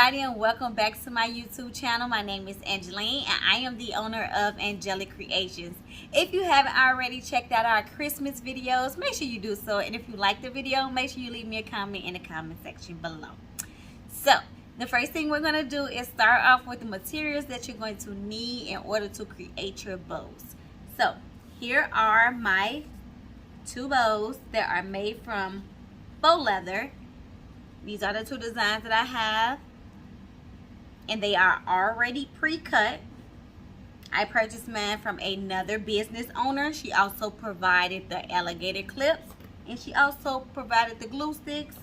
everybody, and welcome back to my YouTube channel. My name is Angeline and I am the owner of Angelic Creations. If you haven't already checked out our Christmas videos, make sure you do so. And if you like the video, make sure you leave me a comment in the comment section below. So the first thing we're going to do is start off with the materials that you're going to need in order to create your bows. So here are my two bows that are made from faux leather. These are the two designs that I have, and they are already pre-cut. I purchased mine from another business owner. She also provided the alligator clips, and she also provided the glue sticks.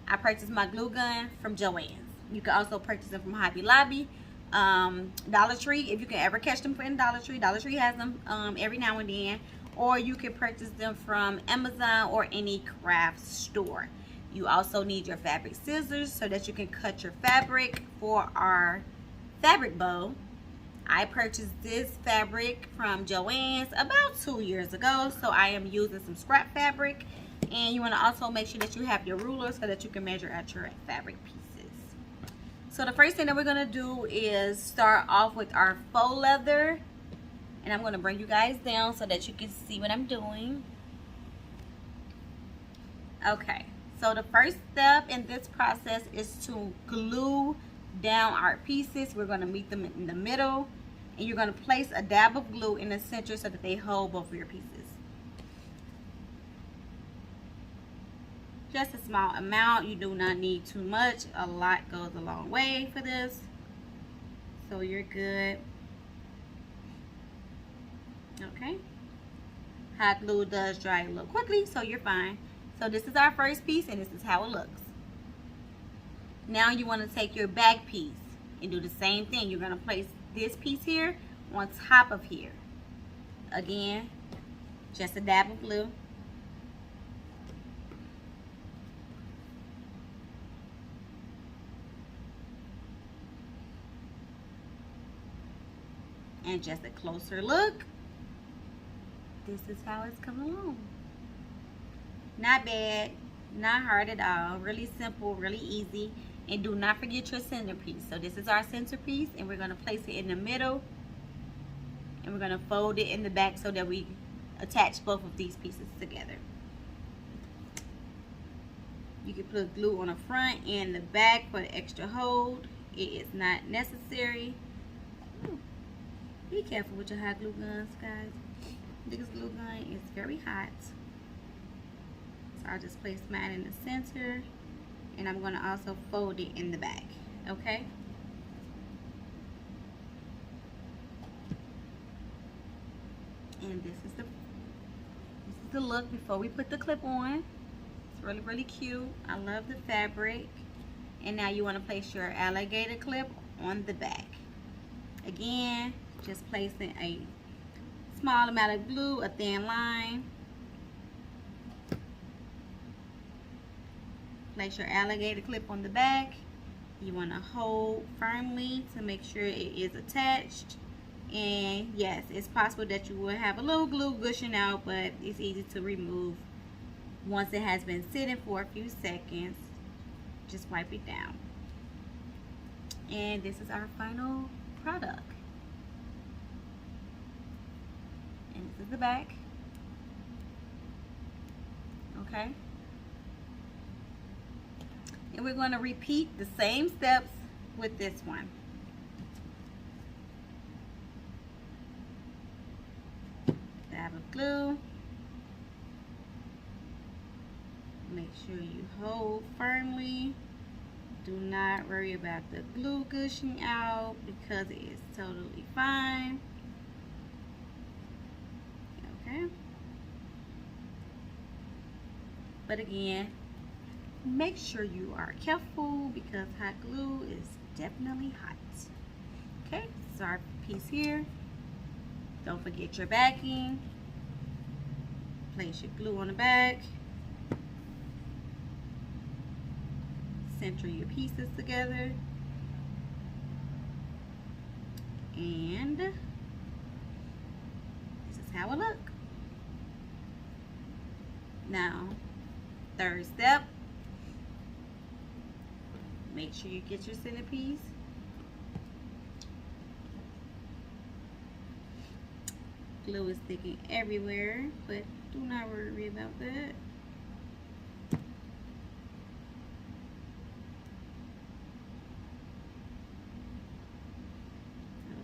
I purchased my glue gun from Joann's. You can also purchase them from Hobby Lobby, Dollar Tree, if you can ever catch them in Dollar Tree. Dollar Tree has them every now and then. Or you can purchase them from Amazon or any craft store. You also need your fabric scissors so that you can cut your fabric for our fabric bow. I purchased this fabric from Joann's about 2 years ago, so I am using some scrap fabric. And you want to also make sure that you have your ruler so that you can measure out your fabric pieces. So the first thing that we're going to do is start off with our faux leather. And I'm going to bring you guys down so that you can see what I'm doing. Okay. So the first step in this process is to glue down our pieces. We're going to meet them in the middle, and you're going to place a dab of glue in the center so that they hold both of your pieces. Just a small amount. You do not need too much. A lot goes a long way for this, so you're good. Okay. Hot glue does dry a little quickly, so you're fine. So this is our first piece, and this is how it looks. Now you want to take your back piece and do the same thing. You're going to place this piece here on top of here. Again, just a dab of glue. And just a closer look. This is how it's coming along. Not bad, not hard at all. Really simple, really easy. And do not forget your centerpiece. So this is our centerpiece, and we're going to place it in the middle, and we're going to fold it in the back so that we attach both of these pieces together. You can put glue on the front and the back for the extra hold. It is not necessary. Ooh. Be careful with your hot glue guns, guys. This glue gun is very hot. So I'll just place mine in the center, and I'm going to also fold it in the back. Okay? And this is the look before we put the clip on. It's really, really cute. I love the fabric. And now you want to place your alligator clip on the back. Again, just placing a small amount of glue, a thin line. Place your alligator clip on the back. You want to hold firmly to make sure it is attached. And yes, it's possible that you will have a little glue gushing out, but it's easy to remove once it has been sitting for a few seconds. Just wipe it down. And this is our final product. And this is the back. Okay. And we're going to repeat the same steps with this one. Dab of glue. Make sure you hold firmly. Do not worry about the glue gushing out because it is totally fine. Okay. But again, make sure you are careful because hot glue is definitely hot. Okay, so our piece here. Don't forget your backing. Place your glue on the back. Center your pieces together. And this is how it looks. Now, third step. make sure you get your centerpiece. Glue is sticking everywhere, but do not worry about that.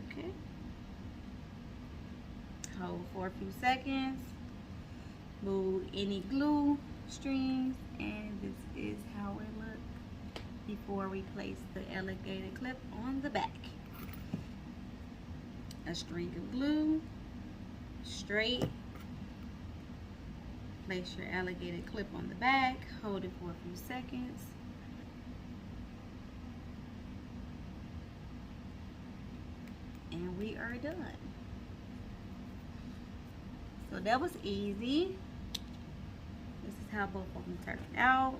Okay. Hold for a few seconds. Move any glue strings, and this is how it looks before we place the alligator clip on the back. A string of glue, straight. Place your alligator clip on the back, hold it for a few seconds. And we are done. So that was easy. This is how both of them turned out.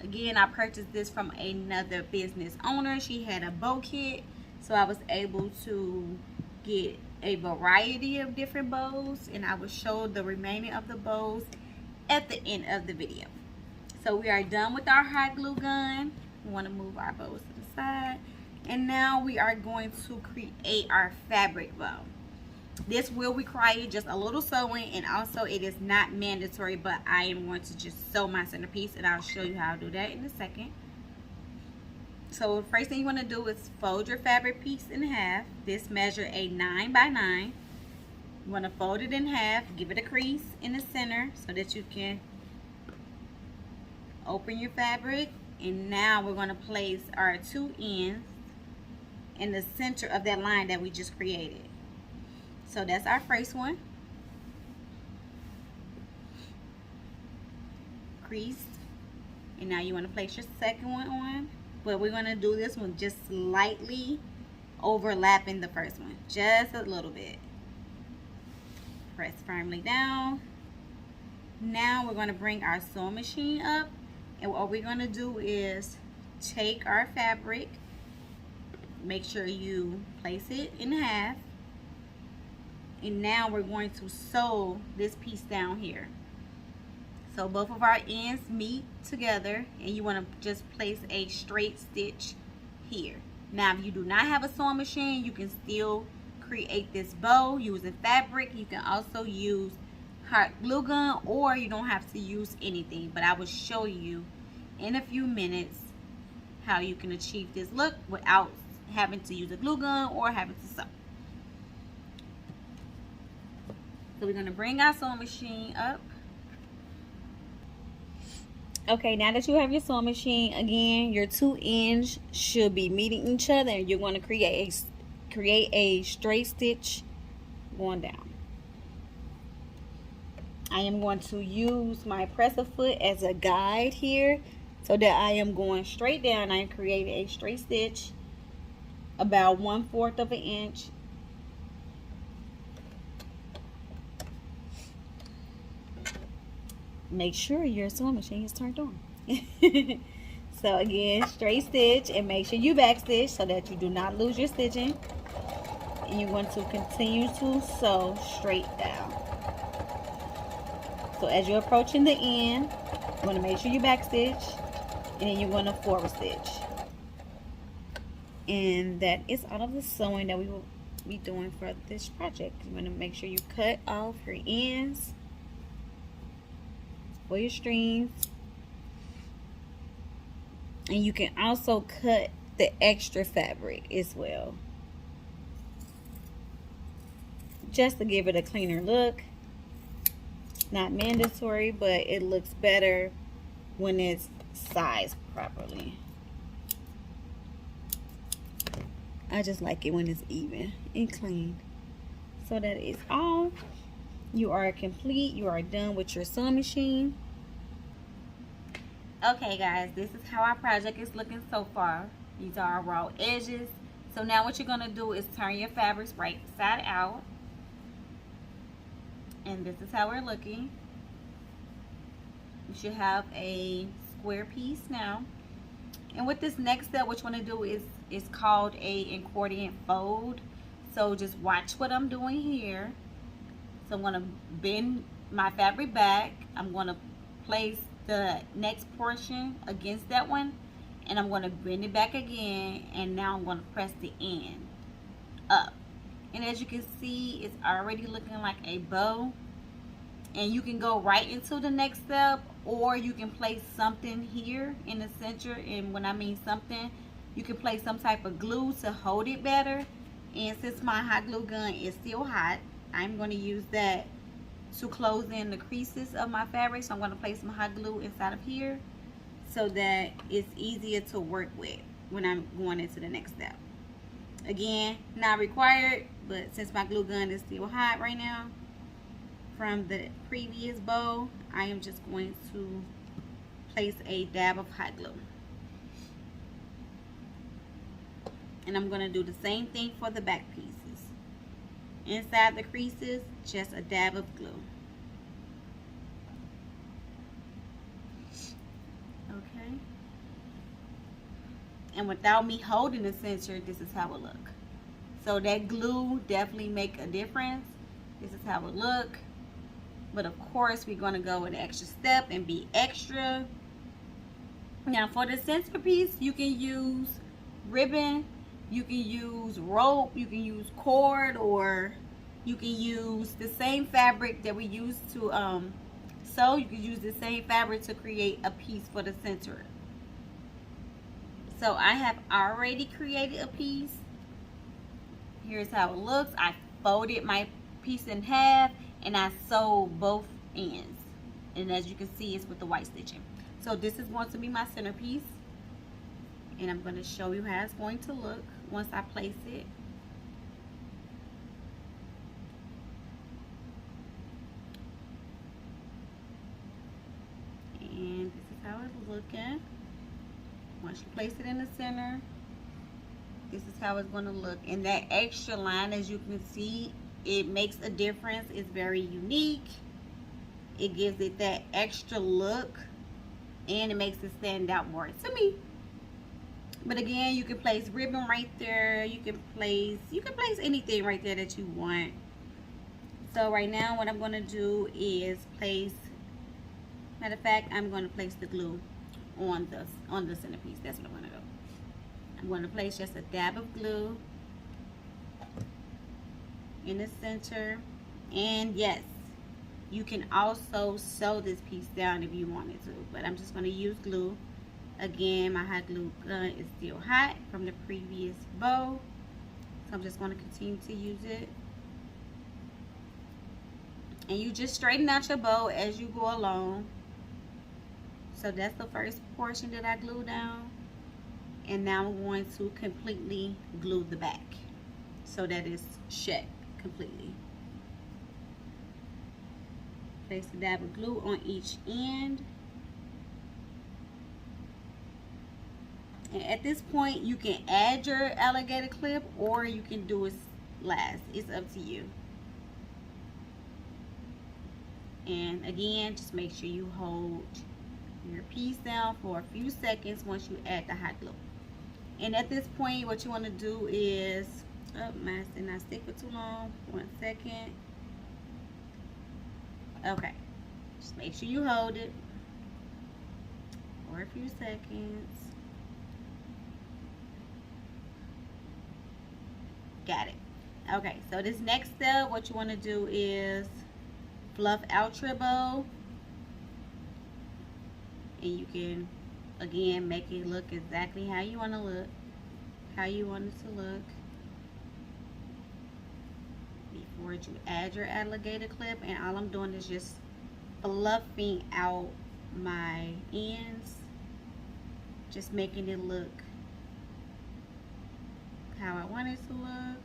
Again, I purchased this from another business owner. She had a bow kit, so I was able to get a variety of different bows, and I will show the remaining of the bows at the end of the video. So we are done with our hot glue gun. We want to move our bows to the side, and now we are going to create our fabric bow. This will require just a little sewing, and also it is not mandatory, but I am going to just sew my centerpiece, and I'll show you how to do that in a second. So the first thing you want to do is fold your fabric piece in half. This measure a 9 by 9. You want to fold it in half, give it a crease in the center so that you can open your fabric. And now we're going to place our two ends in the center of that line that we just created. So that's our first one. Creased. And now you want to place your second one on. But we're going to do this one just slightly overlapping the first one. Just a little bit. Press firmly down. Now we're going to bring our sewing machine up. And what we're going to do is take our fabric. Make sure you place it in half. And now we're going to sew this piece down here. So both of our ends meet together, and you want to just place a straight stitch here. Now if you do not have a sewing machine, you can still create this bow using fabric. You can also use hot glue gun, or you don't have to use anything, but I will show you in a few minutes how you can achieve this look without having to use a glue gun or having to sew. So we're going to bring our sewing machine up. Okay, now that you have your sewing machine, again, your two ends should be meeting each other, and you're going to create a straight stitch going down. I am going to use my presser foot as a guide here so that I am going straight down. I am creating a straight stitch about 1/4 of an inch. Make sure your sewing machine is turned on. So again, straight stitch, and make sure you back stitch so that you do not lose your stitching. And you're going to continue to sew straight down. So as you're approaching the end, you want to make sure you back stitch, and then you're going to forward stitch. And that is all of the sewing that we will be doing for this project. You want to make sure you cut off your ends for your strings, and you can also cut the extra fabric as well, just to give it a cleaner look. Not mandatory, but it looks better when it's sized properly. I just like it when it's even and clean. So that is all. You are complete. You are done with your sewing machine. Okay guys, this is how our project is looking so far. These are our raw edges. So now what you're going to do is turn your fabrics right side out. And this is how we're looking. You should have a square piece now. And with this next step, what you want to do is called a accordion fold. So just watch what I'm doing here. So I'm going to bend my fabric back. I'm going to place the next portion against that one, and I'm going to bend it back again, and now I'm going to press the end up. And as you can see, it's already looking like a bow. And you can go right into the next step, or you can place something here in the center. And when I mean something, you can place some type of glue to hold it better. And since my hot glue gun is still hot, I'm going to use that to close in the creases of my fabric. So I'm going to place some hot glue inside of here so that it's easier to work with when I'm going into the next step. Again, not required, but since my glue gun is still hot right now from the previous bow, I am just going to place a dab of hot glue. And I'm going to do the same thing for the back pieces. Inside the creases, just a dab of glue. Okay. And without me holding the center, this is how it look. So that glue definitely make a difference. This is how it look. But of course, we're going to go an extra step and be extra. Now for the centerpiece, you can use ribbon, you can use rope, you can use cord, or you can use the same fabric that we use to sew. You can use the same fabric to create a piece for the center. So I have already created a piece. Here's how it looks. I folded my piece in half and I sewed both ends. And as you can see, it's with the white stitching. So this is going to be my centerpiece. And I'm going to show you how it's going to look once I place it. And this is how it's looking. Once you place it in the center, this is how it's going to look. And that extra line, as you can see, it makes a difference. It's very unique. It gives it that extra look, and it makes it stand out more to me. But again, you can place ribbon right there. You can place anything right there that you want. So right now, what I'm going to do is place. Matter of fact, I'm going to place the glue on the centerpiece. That's what I'm going to do. I'm going to place just a dab of glue in the center. And yes, you can also sew this piece down if you wanted to, but I'm just going to use glue. Again, my hot glue gun is still hot from the previous bow, so I'm just going to continue to use it. And you just straighten out your bow as you go along. So that's the first portion that I glue down. And now I'm going to completely glue the back so that it's shut completely. Place a dab of glue on each end. And at this point, you can add your alligator clip or you can do it last. It's up to you. And again, just make sure you hold your piece down for a few seconds once you add the hot glue. And at this point, what you want to do is, oh, mine did not stick for too long. 1 second. Okay, just make sure you hold it for a few seconds. Got it. Okay, so this next step, what you want to do is fluff out your bow. And you can, again, make it look exactly how you want to look. How you want it to look. Before you add your alligator clip. And all I'm doing is just fluffing out my ends. Just making it look how I want it to look.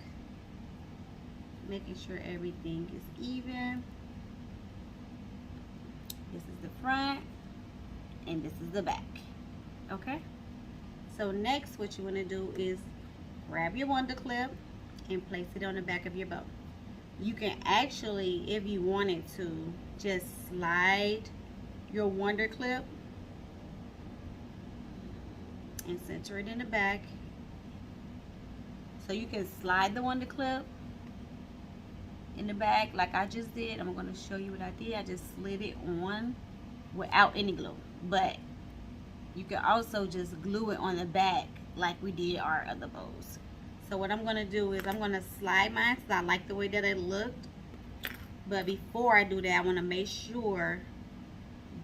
Making sure everything is even. This is the front. And this is the back. Okay, so next what you want to do is grab your wonder clip and place it on the back of your bow. You can actually, if you wanted to, just slide your wonder clip and center it in the back. So you can slide the wonder clip in the back like I just did. I'm going to show you what I did. I just slid it on without any glue. but you can also just glue it on the back like we did our other bows. So what I'm going to do is I'm going to slide mine because I like the way that it looked. But before I do that, I want to make sure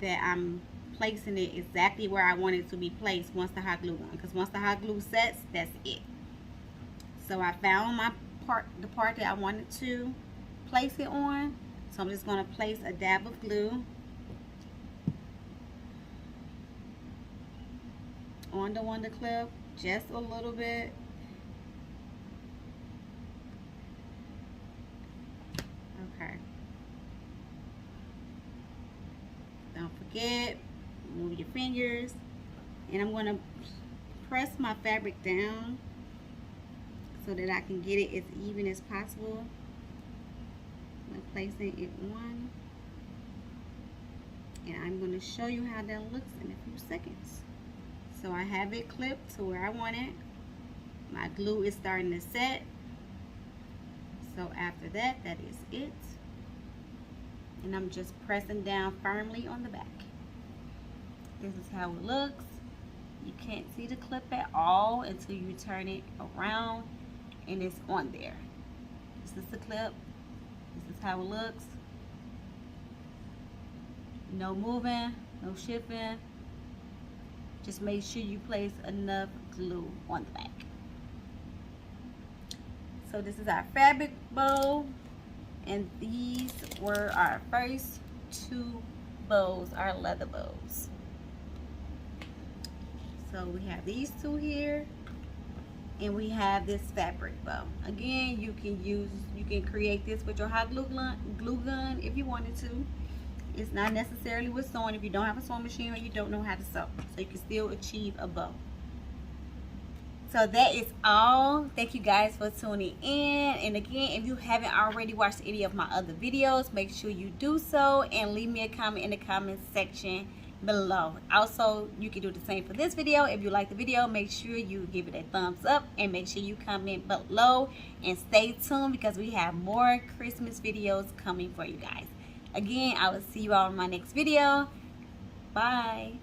that I'm placing it exactly where I want it to be placed once the hot glue on. Because once the hot glue sets, that's it. So I found the part that I wanted to place it on. So I'm just going to place a dab of glue on the wonder clip, just a little bit. Okay. Don't forget, move your fingers, and I'm going to press my fabric down so that I can get it as even as possible. I'm placing it on, and I'm going to show you how that looks in a few seconds. So I have it clipped to where I want it. My glue is starting to set. So after that, that is it. And I'm just pressing down firmly on the back. This is how it looks. You can't see the clip at all until you turn it around and it's on there. This is the clip. This is how it looks. No moving, no shifting. Just make sure you place enough glue on the back. So this is our fabric bow, and these were our first two bows, our leather bows. So we have these two here, and we have this fabric bow. Again, you can create this with your hot glue gun if you wanted to. It's not necessarily with sewing if you don't have a sewing machine or you don't know how to sew. So you can still achieve a bow. So that is all. Thank you guys for tuning in. And again, if you haven't already watched any of my other videos, make sure you do so and leave me a comment in the comment section below. Also, you can do the same for this video. If you like the video, make sure you give it a thumbs up and make sure you comment below and stay tuned because we have more Christmas videos coming for you guys. Again, I will see you all in my next video. Bye.